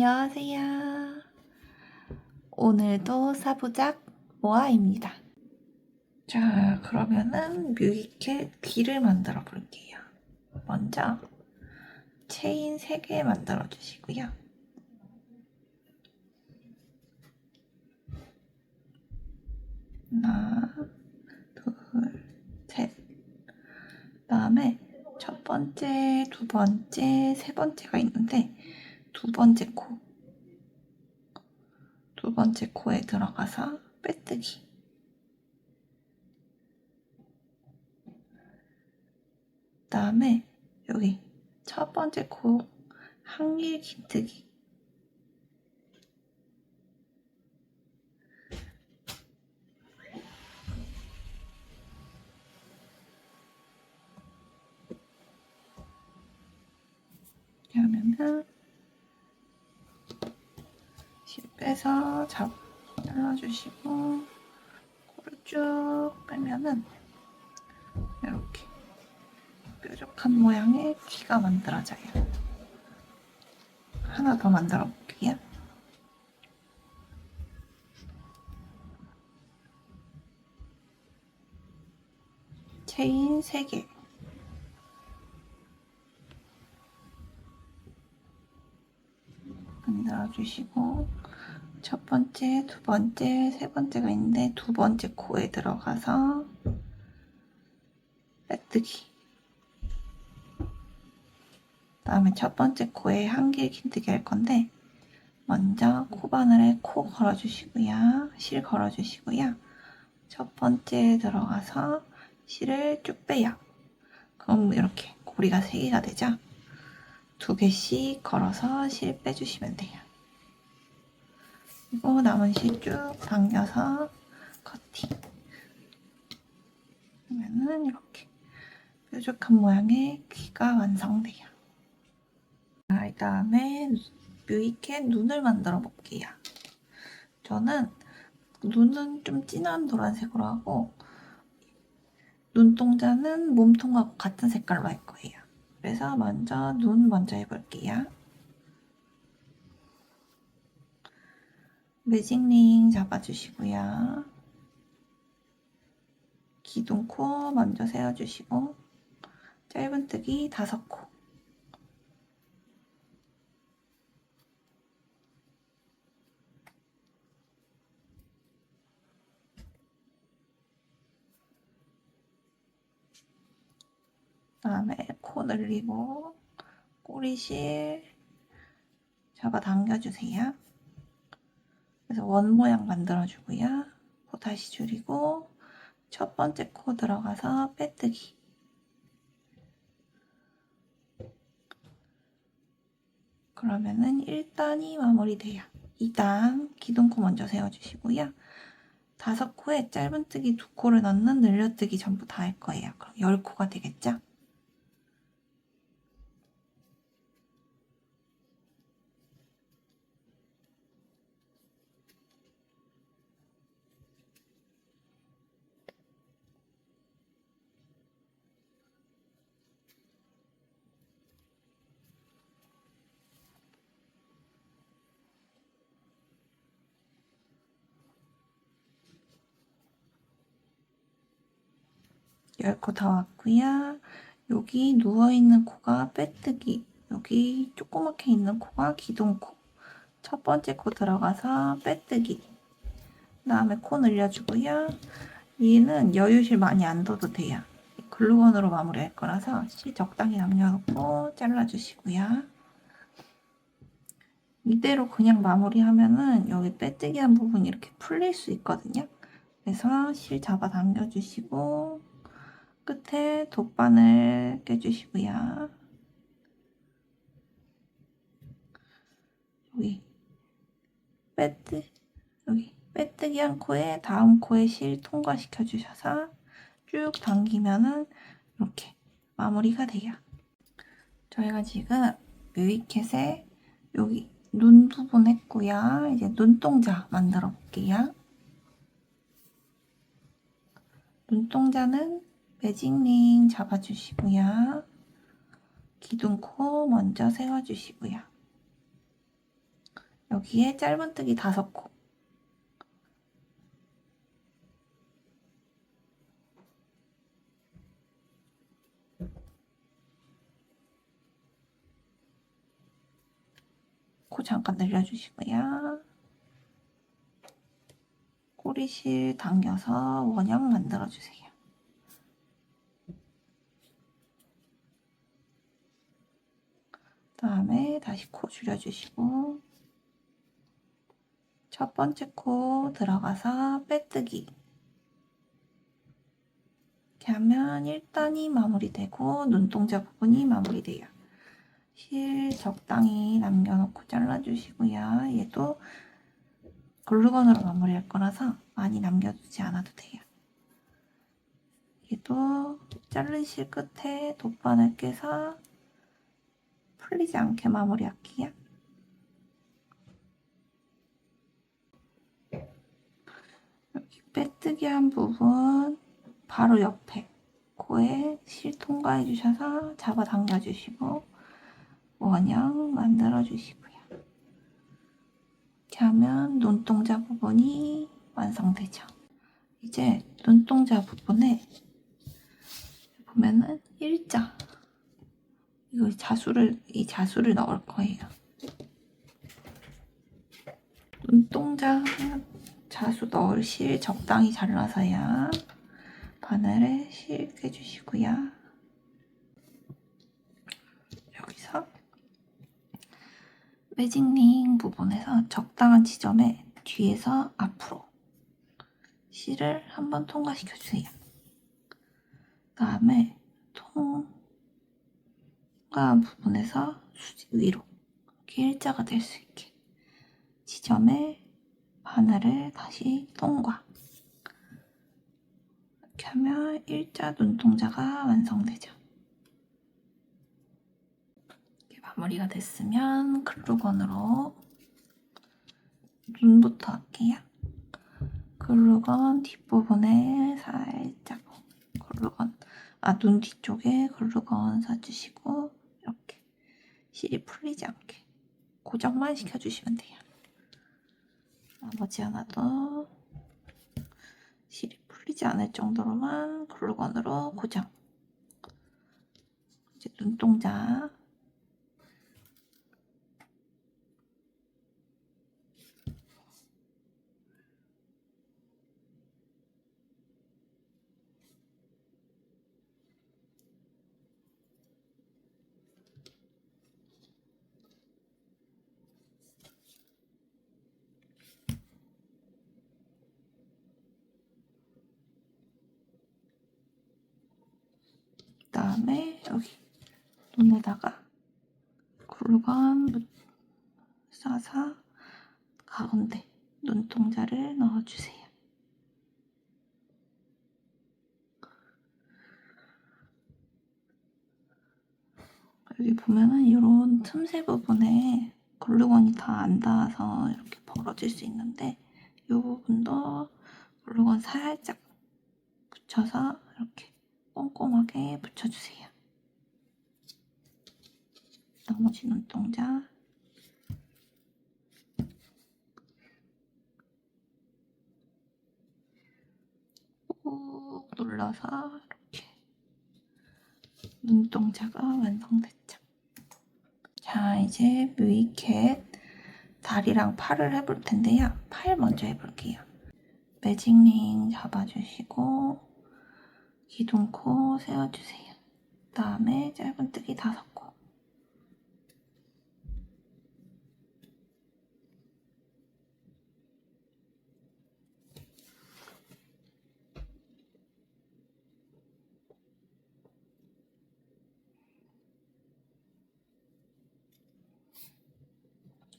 안녕하세요. 오늘도 사부작 모아입니다. 자, 그러면은 뮤이캣 귀를 만들어 볼게요. 먼저 체인 3개 만들어 주시고요. 하나, 둘, 셋. 그다음에 첫 번째, 두 번째, 세 번째가 있는데 두 번째 코에 들어가서 빼뜨기. 그다음에 여기 첫 번째 코 한길 긴뜨기. 이렇게 하면은 실 빼서 잘라주시고 코를 쭉 빼면은 이렇게 뾰족한 모양의 귀가 만들어져요. 하나 더 만들어 볼게요. 체인 3개. 만들어주시고 첫 번째, 두 번째, 세 번째가 있는데 두 번째 코에 들어가서 빼뜨기. 그다음에 첫 번째 코에 한길 긴뜨기 할 건데 먼저 코바늘에 코 걸어주시고요. 실 걸어주시고요. 첫 번째에 들어가서 실을 쭉 빼요. 그럼 이렇게 고리가 3개가 되죠? 2개씩 걸어서 실 빼주시면 돼요. 그리고 남은 실 쭉 당겨서 커팅. 그러면은 이렇게 뾰족한 모양의 귀가 완성돼요. 자, 이 다음에 뮤이캣 눈을 만들어 볼게요. 저는 눈은 좀 진한 노란색으로 하고 눈동자는 몸통하고 같은 색깔로 할 거예요. 그래서 눈 먼저 해볼게요. 매직링 잡아주시고요. 기둥코 먼저 세워주시고 짧은뜨기 5코. 그다음에 코 늘리고 꼬리실 잡아 당겨주세요. 그래서 원 모양 만들어주고요. 코 다시 줄이고 첫 번째 코 들어가서 빼뜨기. 그러면은 1단이 마무리돼요. 2단 기둥코 먼저 세워주시고요. 5코에 짧은뜨기 2코를 넣는 늘려뜨기 전부 다 할 거예요. 그럼 10코가 되겠죠? 열 코 다 왔고요. 여기 누워있는 코가 빼뜨기, 여기 조그맣게 있는 코가 기둥코. 첫 번째 코 들어가서 빼뜨기. 그다음에 코 늘려주고요. 얘는 여유실 많이 안 둬도 돼요. 글루건으로 마무리할 거라서 실 적당히 남겨놓고 잘라주시고요. 이대로 그냥 마무리하면은 여기 빼뜨기 한 부분이 이렇게 풀릴 수 있거든요. 그래서 실 잡아 당겨주시고 끝에 돗바늘 껴주시고요. 여기 빼뜨기 한 코에 다음 코에 실 통과시켜 주셔서 쭉 당기면은 이렇게 마무리가 돼요. 저희가 지금 뮤이캣에 여기 눈 부분 했고요. 이제 눈동자 만들어 볼게요. 눈동자는 매직링 잡아주시고요. 기둥코 먼저 세워주시고요. 여기에 짧은뜨기 5코. 코 잠깐 늘려주시고요. 꼬리실 당겨서 원형 만들어주세요. 다음에 다시 코 줄여주시고 첫 번째 코 들어가서 빼뜨기. 이렇게 하면 1단이 마무리되고 눈동자 부분이 마무리돼요. 실 적당히 남겨놓고 잘라주시고요. 얘도 글루건으로 마무리할 거라서 많이 남겨두지 않아도 돼요. 얘도 자른 실 끝에 돗바늘 깨서 풀리지 않게 마무리할게요. 여기 빼뜨기 한 부분 바로 옆에 코에 실 통과해 주셔서 잡아 당겨 주시고 원형 만들어 주시고요. 이렇게 하면 눈동자 부분이 완성되죠. 이제 눈동자 부분에 보면은 일자, 이 자수를 넣을 거예요. 눈동자 자수 넣을 실 적당히 잘라서야 바늘에 실 꿰주시고요. 여기서 매직링 부분에서 적당한 지점에 뒤에서 앞으로 실을 한번 통과시켜 주세요. 다음에 통과한 부분에서 수직 위로 이렇게 일자가 될 수 있게 지점에 바늘을 다시 통과. 이렇게 하면 일자 눈동자가 완성되죠. 이렇게 마무리가 됐으면 글루건으로 눈부터 할게요. 글루건 뒷부분에 살짝 눈 뒤쪽에 글루건 써주시고 이렇게 실이 풀리지 않게 고정만 시켜주시면 돼요. 나머지 하나도 실이 풀리지 않을 정도로만 글루건으로 고정. 이제 눈동자 그다음에 여기 눈에다가 글루건 싸서 가운데 눈동자를 넣어주세요. 여기 보면은 이런 틈새 부분에 글루건이 다 안 닿아서 이렇게 벌어질 수 있는데 이 부분도 글루건 살짝 붙여서 이렇게 꼼꼼하게 붙여주세요. 나머지 눈동자 꾹 눌러서 이렇게 눈동자가 완성됐죠. 자, 이제 뮤이캣 다리랑 팔을 해볼 텐데요. 팔 먼저 해볼게요. 매직링 잡아주시고 기둥코 세워주세요. 그 다음에 짧은뜨기 5코.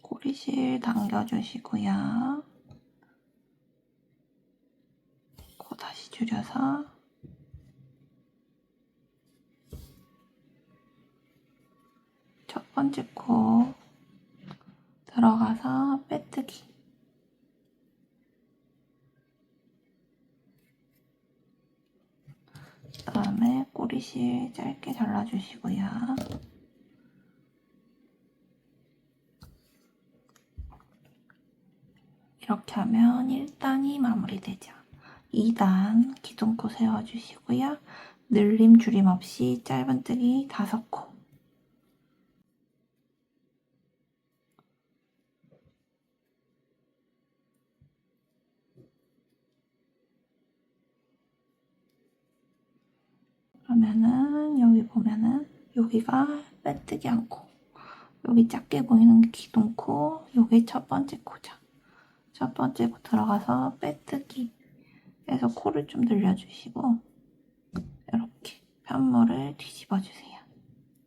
꼬리실 당겨주시고요. 코 다시 줄여서 첫 번째 코 들어가서 빼뜨기. 그 다음에 꼬리실 짧게 잘라주시고요. 이렇게 하면 1단이 마무리되죠. 2단 기둥코 세워주시고요. 늘림 줄임 없이 짧은뜨기 5코. 그러면은 여기 보면은 여기가 빼뜨기 한 코, 여기 작게 보이는 게 기둥코, 여기 첫 번째 코죠. 첫 번째 코 들어가서 빼뜨기 해서 코를 좀 늘려주시고 이렇게 편물을 뒤집어주세요.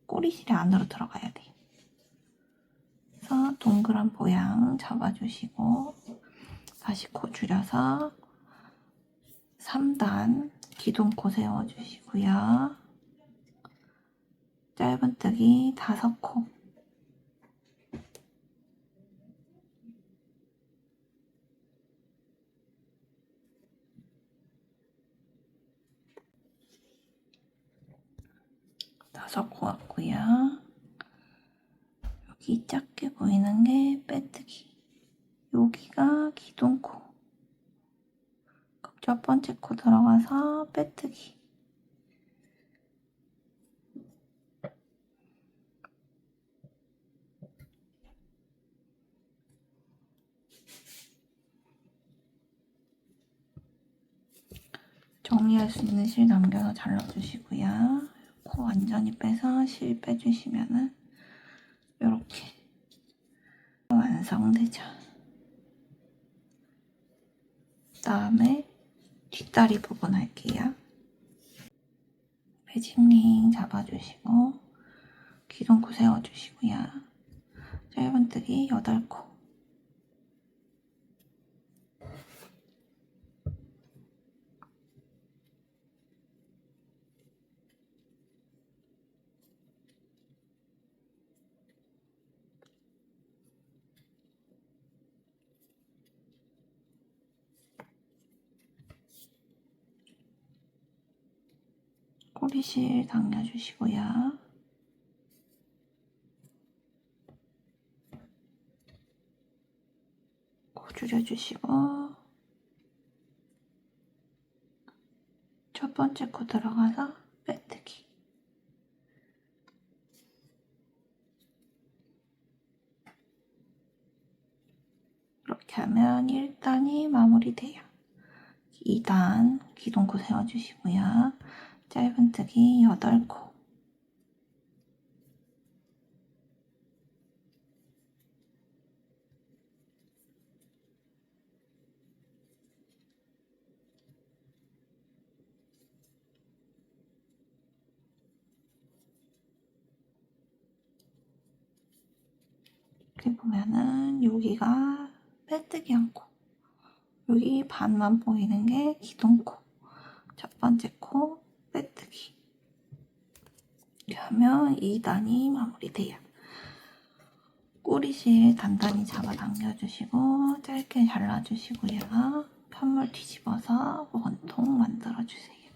꼬리실이 안으로 들어가야 돼요. 그래서 동그란 모양 잡아주시고 다시 코 줄여서 3단 기둥코 세워주시고요. 짧은뜨기 5코. 다섯 코 같고요. 여기 작게 보이는 게 빼뜨기. 여기가 기둥코. 첫 번째 코 들어가서 빼뜨기. 정리할 수 있는 실 남겨서 잘라주시고요. 코 완전히 빼서 실 빼주시면은 이렇게 완성되죠. 그다음에 뒷다리 부분 할게요. 매직링 잡아주시고 기둥코 세워주시고요. 짧은뜨기 8코. 꼬리실 당겨주시고요. 코 줄여주시고 첫 번째 코 들어가서 빼뜨기. 이렇게 하면 1단이 마무리돼요. 2단 기둥코 세워주시고요. 짧은뜨기 8코. 이렇게 보면은 여기가 빼뜨기 한 코. 여기 반만 보이는 게 기둥코. 첫 번째 코 빼뜨기. 이렇게 하면 2단이 마무리돼요. 꼬리실 단단히 잡아당겨주시고 짧게 잘라주시고요. 편물 뒤집어서 원통 만들어주세요.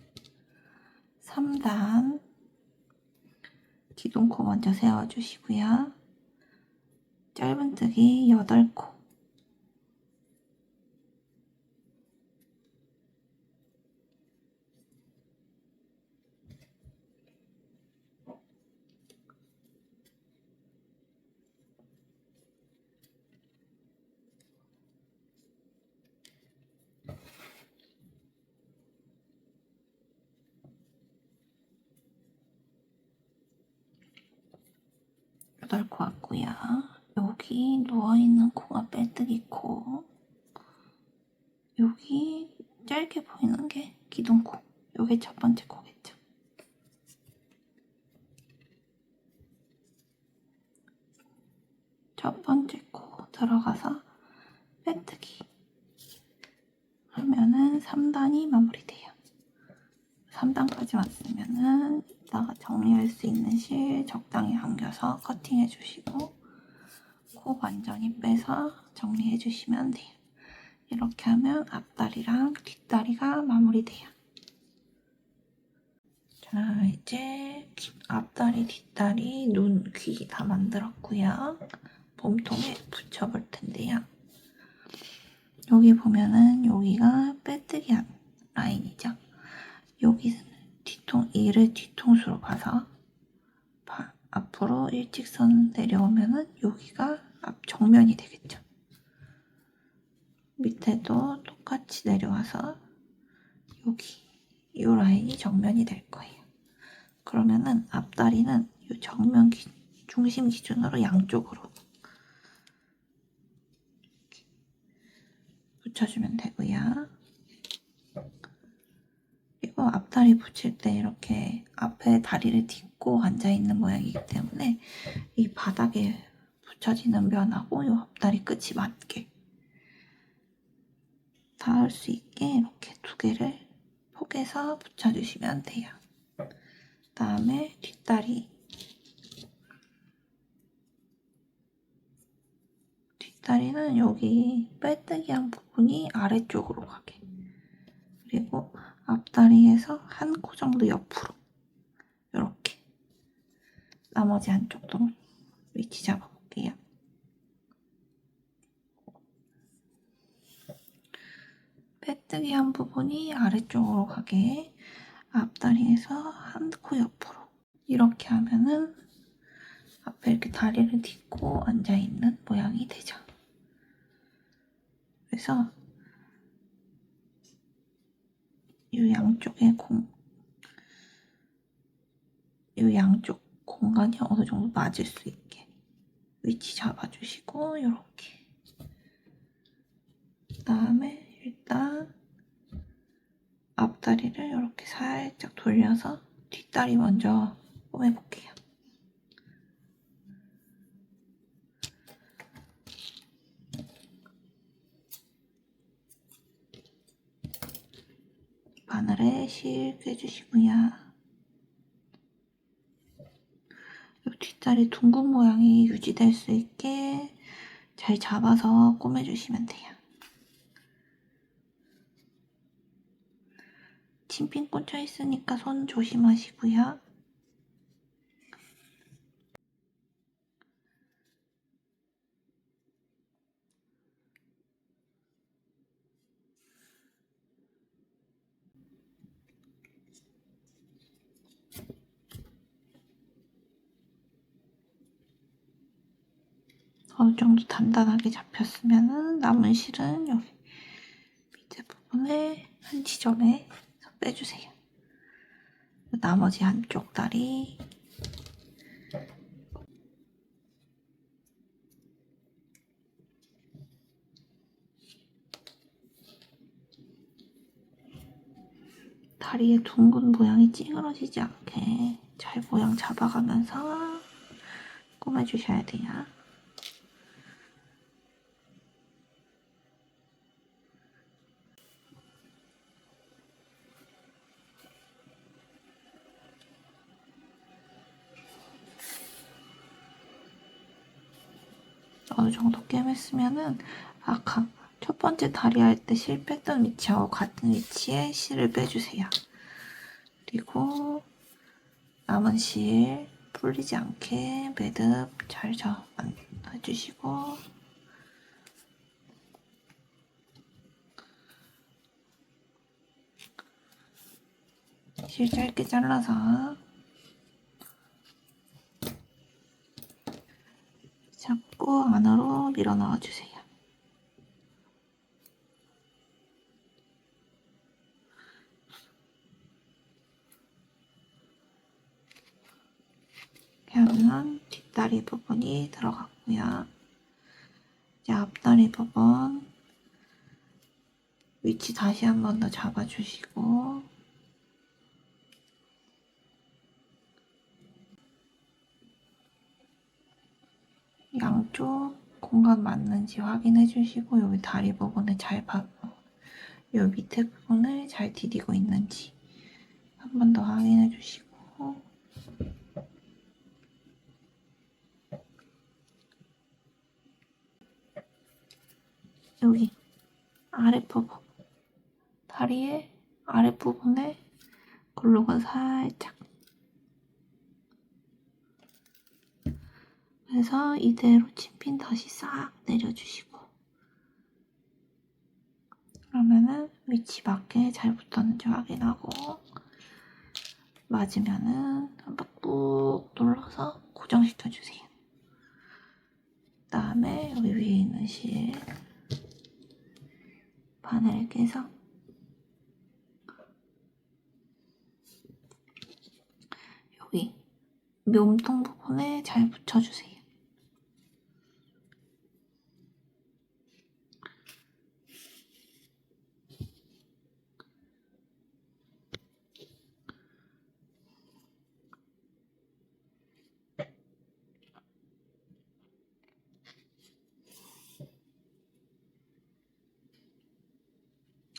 3단 기둥코 먼저 세워주시고요. 짧은뜨기 8코. 여덟 코 같고요. 여기 누워있는 코가 빼뜨기 코. 여기 짧게 보이는 게 기둥코. 여기 첫 번째 코겠죠. 첫 번째 코 들어가서 빼뜨기 하면은 3단이 마무리돼요. 3단까지 왔으면은 이따가 정리할 수 있는 실 적당히 당겨서 커팅해 주시고 코 완전히 빼서 정리해 주시면 돼요. 이렇게 하면 앞다리랑 뒷다리가 마무리돼요. 자, 이제 앞다리, 뒷다리, 눈, 귀 다 만들었고요. 몸통에 붙여볼 텐데요. 여기 보면은 여기가 빼뜨기 라인이죠. 여기는 이를 뒤통수로 봐서 앞으로 일직선 내려오면은 여기가 정면이 되겠죠. 밑에도 똑같이 내려와서 여기 이 라인이 정면이 될 거예요. 그러면은 앞다리는 이 정면 중심 기준으로 양쪽으로 붙여주면 되고요. 그리고 앞다리 붙일 때 이렇게 앞에 다리를 딛고 앉아있는 모양이기 때문에 이 바닥에 붙여지는 면하고 이 앞다리 끝이 맞게 닿을 수 있게 이렇게 두 개를 포개서 붙여주시면 돼요. 다음에 뒷다리는 여기 빼뜨기한 부분이 아래쪽으로 가게, 그리고 앞다리에서 한 코 정도 옆으로 이렇게, 나머지 한쪽도 위치 잡아볼게요. 빼뜨기 한 부분이 아래쪽으로 가게 앞다리에서 한 코 옆으로 이렇게 하면은 앞에 이렇게 다리를 딛고 앉아있는 모양이 되죠. 그래서 이 양쪽 공간이 어느 정도 맞을 수 있게 위치 잡아주시고 이렇게. 그다음에 일단 앞다리를 이렇게 살짝 돌려서 뒷다리 먼저 꼬매볼게요. 바늘에 실 꿰주시고요. 이 뒷다리 둥근 모양이 유지될 수 있게 잘 잡아서 꼬매주시면 돼요. 침핀 꽂혀 있으니까 손 조심하시고요. 어느 정도 단단하게 잡혔으면 남은 실은 여기 밑에 부분에 한 지점에 빼주세요. 나머지 한쪽 다리 다리의 둥근 모양이 찌그러지지 않게 잘 모양 잡아가면서 꼬매주셔야 돼요. 어느 정도 꿰맸으면은 아까 첫 번째 다리 할 때 실 뺐던 위치하고 같은 위치에 실을 빼주세요. 그리고 남은 실 풀리지 않게 매듭 잘 해주시고, 실 짧게 잘라서 잡고 안으로 밀어 넣어주세요. 이렇게 하면 뒷다리 부분이 들어갔고요. 이제 앞다리 부분 위치 다시 한 번 더 잡아주시고, 양쪽 공간 맞는지 확인해 주시고, 여기 다리 부분을 요 밑에 부분을 잘 디디고 있는지 한 번 더 확인해 주시고, 여기 아랫부분, 다리의 아랫부분에 글루건 살짝, 그래서 이대로 침핀 다시 싹 내려주시고, 그러면은 위치 맞게 잘 붙었는지 확인하고 맞으면은 한번 꾹 눌러서 고정시켜주세요. 그다음에 여기 위에 있는 실 바늘 깨서 여기 몸통 부분에 잘 붙여주세요.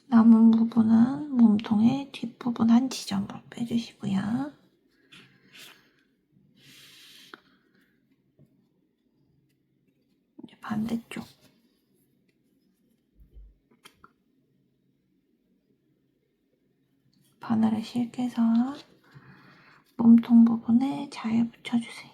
남은 부분은 몸통의 뒷부분 한 지점으로 빼주시고요. 이제 반대쪽 바늘을 실게서 몸통 부분에 잘 붙여주세요.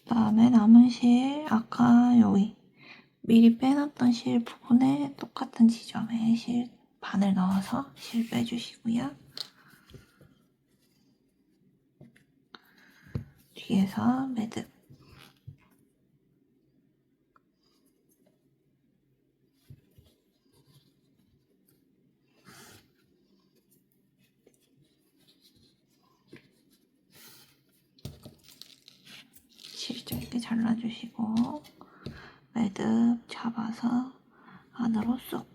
그다음에 남은 실 아까 여기 미리 빼놨던 실 부분에 똑같은 지점에 실 바늘 넣어서 실 빼주시고요. 뒤에서 매듭 실 짧게 잘라주시고 매듭 잡아서 안으로 쏙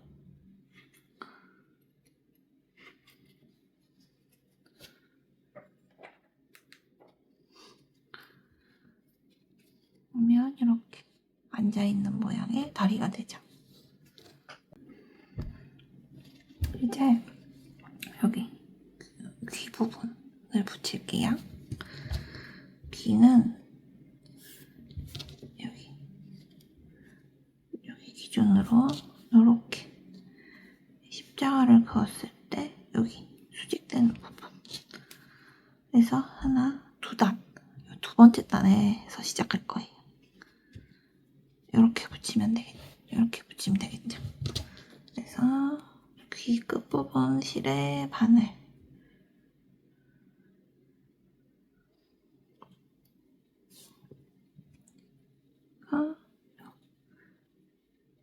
오면 이렇게 앉아있는 모양의 다리가 되죠. 이제 여기 귀 부분을 붙일게요. 귀는 여기 기준으로 이렇게 십자가를 그었을 때 여기 수직되는 부분 그래서 하나, 두 단, 두 번째 단에서 시작할 거예요. 이렇게 붙이면 되겠죠. 이렇게 붙이면 되겠죠. 그래서 귀 끝부분 실에 바늘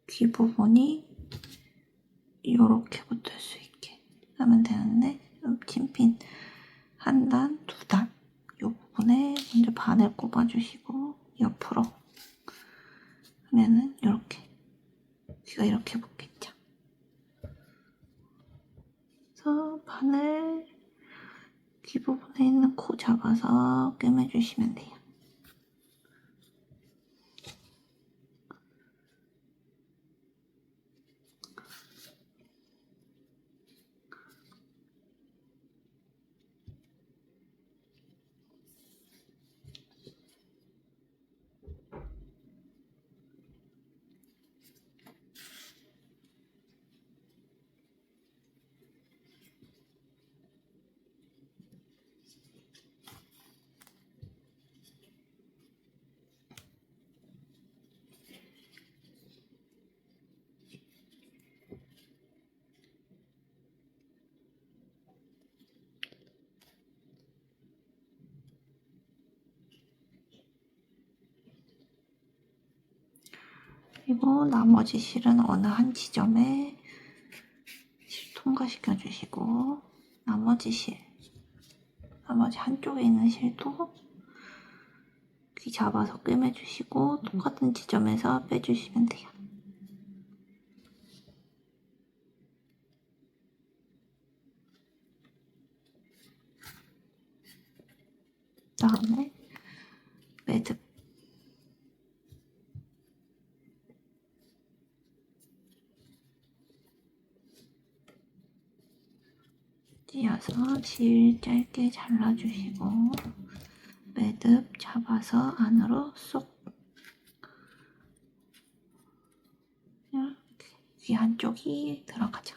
귀 부분이 이렇게 붙을 수 있게 하면 되는데 침핀 한 단, 두 단 이 부분에 먼저 바늘 꼽아주시고 옆으로 하면은 이렇게 귀가 이렇게 붙겠죠. 그래서 바늘 귀 부분에 있는 코 잡아서 꿰매주시면 돼요. 그리고 나머지 실은 어느 한 지점에 실 통과시켜 주시고 나머지 한쪽에 있는 실도 귀 잡아서 꿰매주시고 똑같은 지점에서 빼주시면 돼요. 그다음에 매듭 찧어서 실 짧게 잘라주시고 매듭 잡아서 안으로 쏙 여기 한쪽이 들어가죠.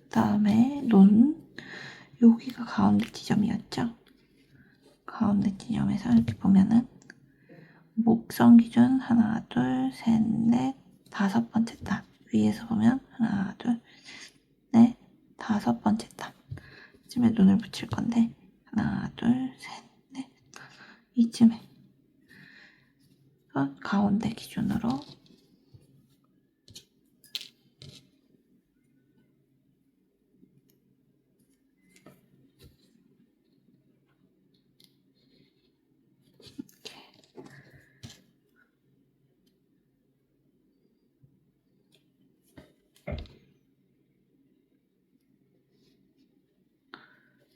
그다음에 눈, 여기가 가운데 지점이었죠. 가운데 지점에서 이렇게 보면은 목선 기준 하나, 둘, 셋, 넷, 다섯 번째 단. 위에서 보면 하나, 둘, 넷, 다섯 번째 단. 이쯤에 눈을 붙일 건데 하나, 둘, 셋, 넷, 이쯤에 가운데 기준으로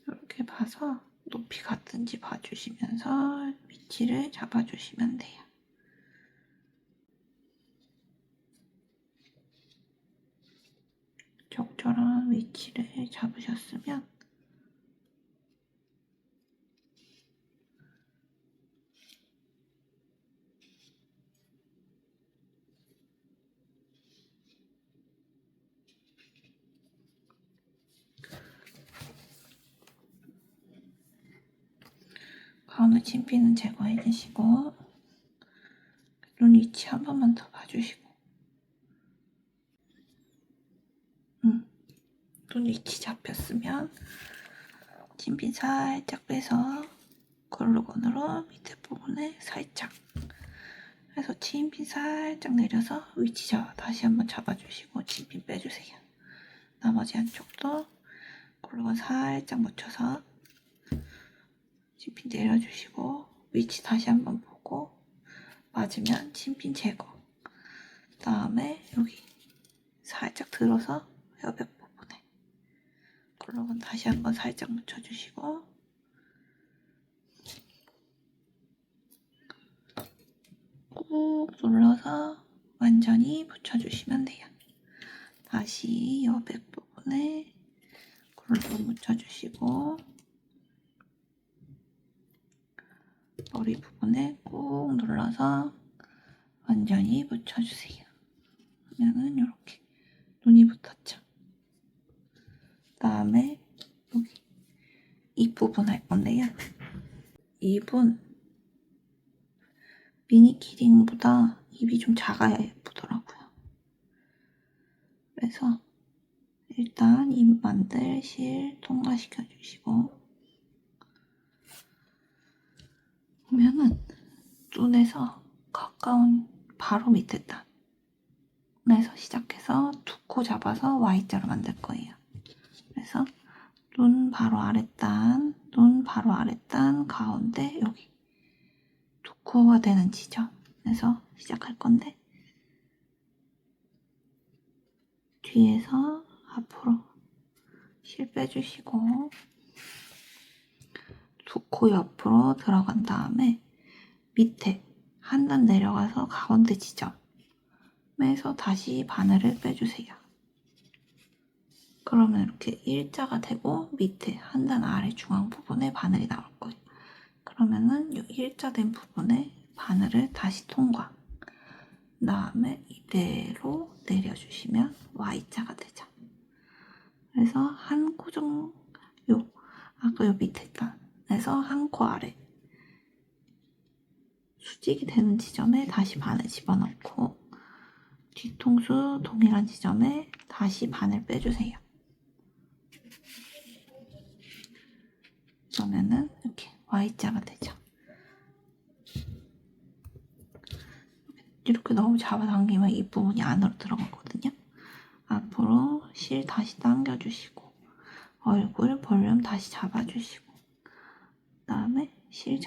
이렇게 봐서 높이 같은지 봐주시면서 위치를 잡아주시면 돼요. 적절한 위치를 잡으셨으면 가운데 진피는 제거해 주시고 눈 위치 한 번만 더 봐주시고 눈 위치 잡혔으면 진피 살짝 빼서 글루건으로 밑에 부분에 살짝 해서 진피 살짝 내려서 위치 다시 한번 잡아주시고 진피 빼주세요. 나머지 한쪽도 글루건 살짝 묻혀서 진핀 내려주시고 위치 다시 한번 보고 맞으면 진핀 제거. 그다음에 여기 살짝 들어서 여백 부분에 글루건 다시 한번 살짝 묻혀주시고 꾹 눌러서 완전히 붙여주시면 돼요. 다시 여백 부분에 글루건 묻혀주시고 머리 부분에 꾹 눌러서 완전히 붙여주세요. 그러면은 이렇게 눈이 붙었죠. 그다음에 여기 입 부분 할 건데요. 입은 미니 키링보다 입이 좀 작아야 예쁘더라고요. 그래서 일단 입 만들 실 통과시켜 주시고 보면은 눈에서 가까운 바로 밑에 단에서 시작해서 두 코 잡아서 Y자로 만들 거예요. 그래서 눈 바로 아랫단, 눈 바로 아랫단, 가운데 여기 두 코가 되는 지점에서 시작할 건데 뒤에서 앞으로 실 빼주시고 두 코 옆으로 들어간 다음에 밑에 한 단 내려가서 가운데 지점에서 다시 바늘을 빼주세요. 그러면 이렇게 일자가 되고 밑에 한 단 아래 중앙 부분에 바늘이 나올 거예요. 그러면은 이 일자된 부분에 바늘을 다시 통과. 그 다음에 이대로 내려주시면 Y자가 되죠. 그래서 한 코 정도, 아까 요 밑에 단에서 한 코 아래 수직이 되는 지점에 다시 바늘 집어넣고 뒤통수 동일한 지점에 다시 바늘 빼주세요. 그러면은 이렇게 Y자가 되죠. 이렇게 너무 잡아당기면 이 부분이 안으로 들어가거든요. 앞으로 실 다시 당겨주시고 얼굴 볼륨 다시 잡아주시고 그 다음에 실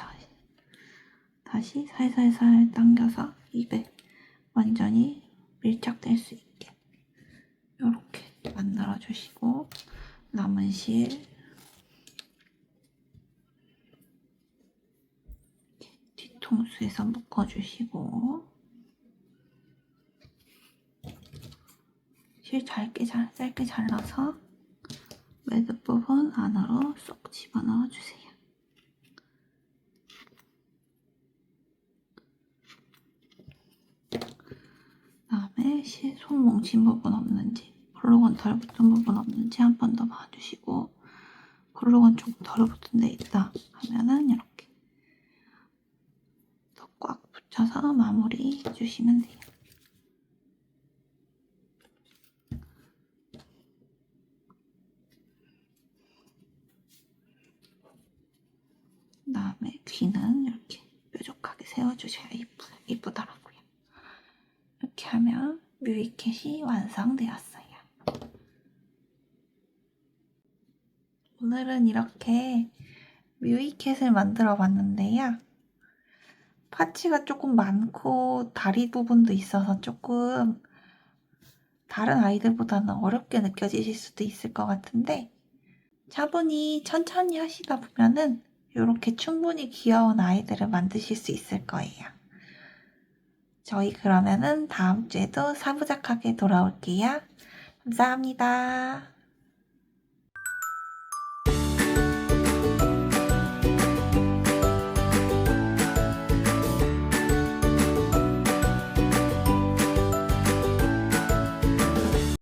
다시 살살살 당겨서 입에 완전히 밀착될 수 있게 이렇게 만들어주시고 남은 실 뒤통수에서 묶어주시고 실 짧게 잘라서 매듭 부분 안으로 쏙 집어넣어 주세요. 손 뭉친 부분 없는지, 글루건 덜 붙은 부분 없는지 한 번 더 봐주시고, 글루건 좀 덜 붙은 데 있다 하면은 이렇게 더 꽉 붙여서 마무리 해주시면 돼요. 그다음에 귀는 이렇게 뾰족하게 세워주셔야 이쁘더라고요. 이렇게 하면 뮤이캣이 완성되었어요. 오늘은 이렇게 뮤이캣을 만들어 봤는데요. 파츠가 조금 많고 다리 부분도 있어서 조금 다른 아이들보다는 어렵게 느껴지실 수도 있을 것 같은데 차분히 천천히 하시다 보면은 이렇게 충분히 귀여운 아이들을 만드실 수 있을 거예요. 저희 그러면은 다음 주에도 사부작하게 돌아올게요. 감사합니다.